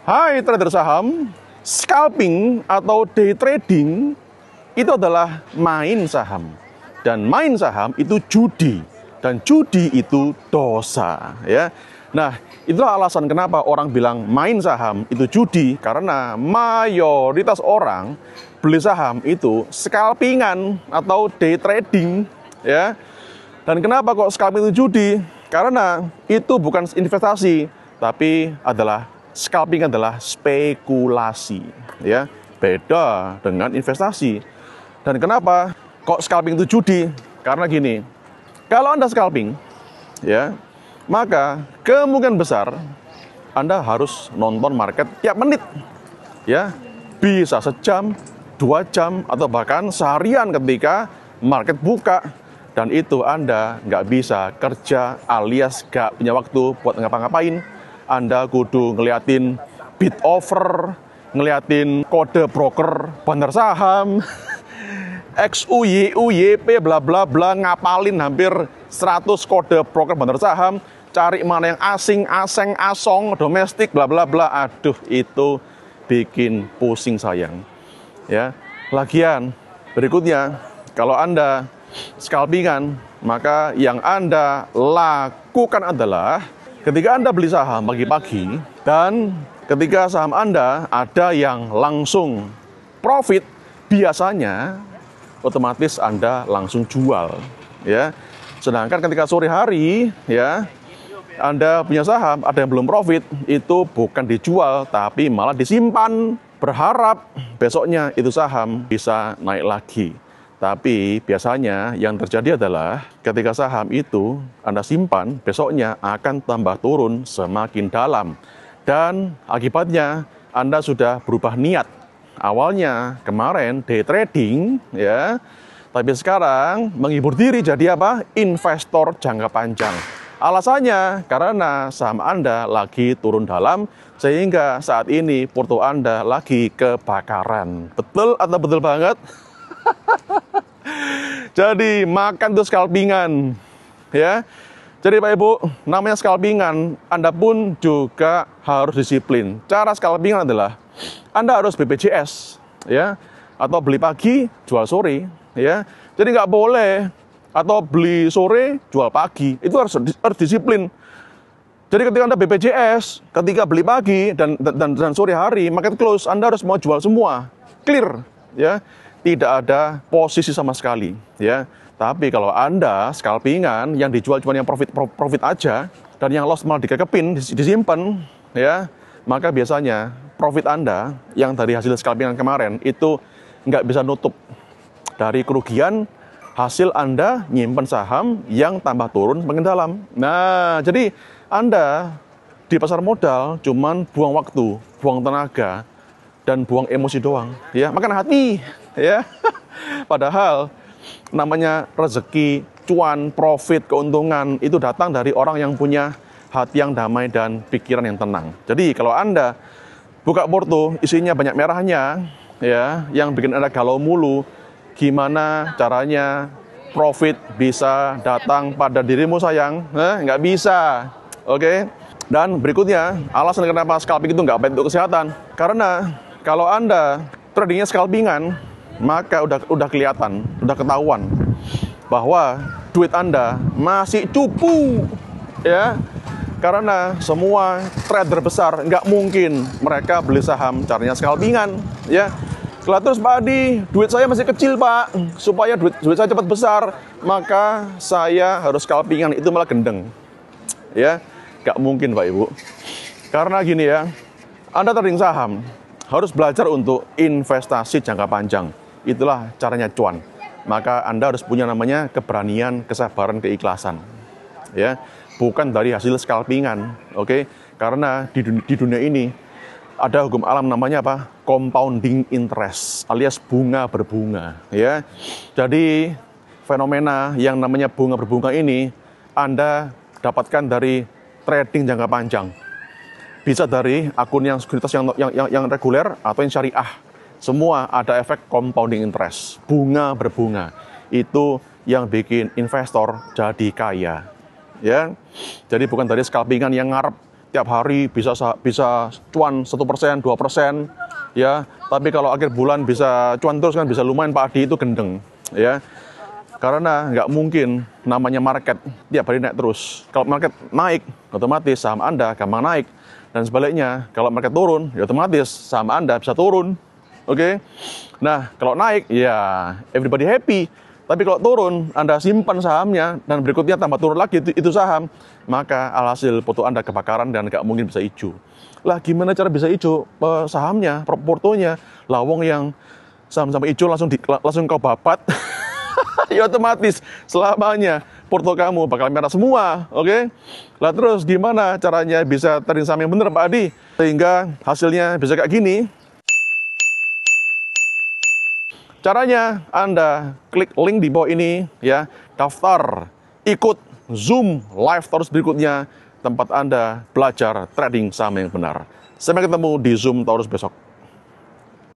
Hai trader saham, scalping atau day trading itu adalah main saham. Dan main saham itu judi. Dan judi itu dosa. Ya. Nah, itulah alasan kenapa orang bilang main saham itu judi. Karena mayoritas orang beli saham itu scalpingan atau day trading. Ya. Dan kenapa kok scalping itu judi? Karena itu bukan investasi, tapi scalping adalah spekulasi, ya, beda dengan investasi. Dan kenapa kok scalping itu judi? Karena gini, kalau Anda scalping, ya, maka kemungkinan besar Anda harus nonton market tiap menit, ya, bisa sejam, 2 jam, atau bahkan seharian ketika market buka. Dan itu Anda nggak bisa kerja alias nggak punya waktu buat ngapa-ngapain. Anda kudu ngeliatin bid offer, ngeliatin kode broker bandar saham, XU, YU, YP, bla bla bla, ngapalin hampir 100 kode broker bandar saham, cari mana yang asing, aseng, asong, domestik, bla bla bla. Aduh, itu bikin pusing sayang. Ya, lagian berikutnya, kalau Anda scalpingan, maka yang Anda lakukan adalah ketika Anda beli saham pagi-pagi dan ketika saham Anda ada yang langsung profit, biasanya otomatis Anda langsung jual, ya. Sedangkan ketika sore hari, ya, Anda punya saham ada yang belum profit, itu bukan dijual tapi malah disimpan, berharap besoknya itu saham bisa naik lagi. Tapi biasanya yang terjadi adalah ketika saham itu Anda simpan, besoknya akan tambah turun semakin dalam. Dan akibatnya Anda sudah berubah niat. Awalnya kemarin day trading, ya, tapi sekarang menghibur diri jadi apa? Investor jangka panjang. Alasannya karena saham Anda lagi turun dalam, sehingga saat ini porto Anda lagi kebakaran. Betul atau betul banget? Jadi makan tuh scalpingan, ya. Jadi Pak Ibu, namanya scalpingan, Anda pun juga harus disiplin. Cara scalpingan adalah Anda harus BPJS, ya, atau beli pagi jual sore, ya. Jadi nggak boleh atau beli sore jual pagi, itu harus disiplin. Jadi ketika Anda BPJS, ketika beli pagi dan sore hari market close, Anda harus mau jual semua, clear, ya. Tidak ada posisi sama sekali, ya. Tapi kalau Anda scalpingan yang dijual cuma yang profit aja dan yang loss malah dikekepin, disimpan, ya, maka biasanya profit Anda yang dari hasil scalpingan kemarin itu nggak bisa nutup dari kerugian hasil Anda nyimpen saham yang tambah turun semakin dalam. Nah, jadi Anda di pasar modal cuman buang waktu, buang tenaga, dan buang emosi doang, ya, makan hati, ya. Padahal namanya rezeki, cuan, profit, keuntungan itu datang dari orang yang punya hati yang damai dan pikiran yang tenang. Jadi kalau Anda buka porto isinya banyak merahnya, ya, yang bikin Anda galau mulu, gimana caranya profit bisa datang pada dirimu sayang? Nggak bisa, oke? Dan berikutnya alasan kenapa scalping itu nggak baik untuk kesehatan, karena kalau Anda tradingnya scalpingan, maka udah kelihatan, udah ketahuan bahwa duit Anda masih cupu, ya. Karena semua trader besar nggak mungkin mereka beli saham caranya scalpingan, ya. Kalau terus Pak Adi, duit saya masih kecil Pak, supaya duit saya cepat besar, maka saya harus scalpingan, itu malah gendeng, ya. Nggak mungkin Pak Ibu. Karena gini ya, Anda trading saham harus belajar untuk investasi jangka panjang. Itulah caranya cuan. Maka Anda harus punya namanya keberanian, kesabaran, keikhlasan. Ya, bukan dari hasil scalpingan, oke? Karena di dunia ini ada hukum alam namanya apa? Compounding interest, alias bunga berbunga, ya. Jadi fenomena yang namanya bunga berbunga ini Anda dapatkan dari trading jangka panjang. Bisa dari akun yang sekuritas yang reguler atau yang syariah. Semua ada efek compounding interest, bunga berbunga. Itu yang bikin investor jadi kaya. Ya. Jadi bukan dari scalpingan yang ngarep tiap hari bisa cuan 1%, 2%, ya. Tapi kalau akhir bulan bisa cuan terus kan bisa lumayan, Pak Adi, itu gendeng, ya. Karena nggak mungkin namanya market tiap hari naik terus. Kalau market naik, otomatis saham Anda gampang naik. Dan sebaliknya, kalau market turun, ya otomatis saham Anda bisa turun. Oke? Nah, kalau naik, ya everybody happy. Tapi kalau turun, Anda simpan sahamnya, dan berikutnya tambah turun lagi itu saham, maka alhasil foto Anda kebakaran dan nggak mungkin bisa hijau. Lah, gimana cara bisa hijau sahamnya, portonya? Lawong yang saham-saham hijau langsung kau babat, ya otomatis selamanya porto kamu bakal merah semua, oke? Lah terus gimana caranya bisa trading saham yang benar, Pak Adi? Sehingga hasilnya bisa kayak gini. Caranya, Anda klik link di bawah ini, ya, daftar, ikut Zoom live terus berikutnya, tempat Anda belajar trading saham yang benar. Sampai ketemu di Zoom Taurus besok.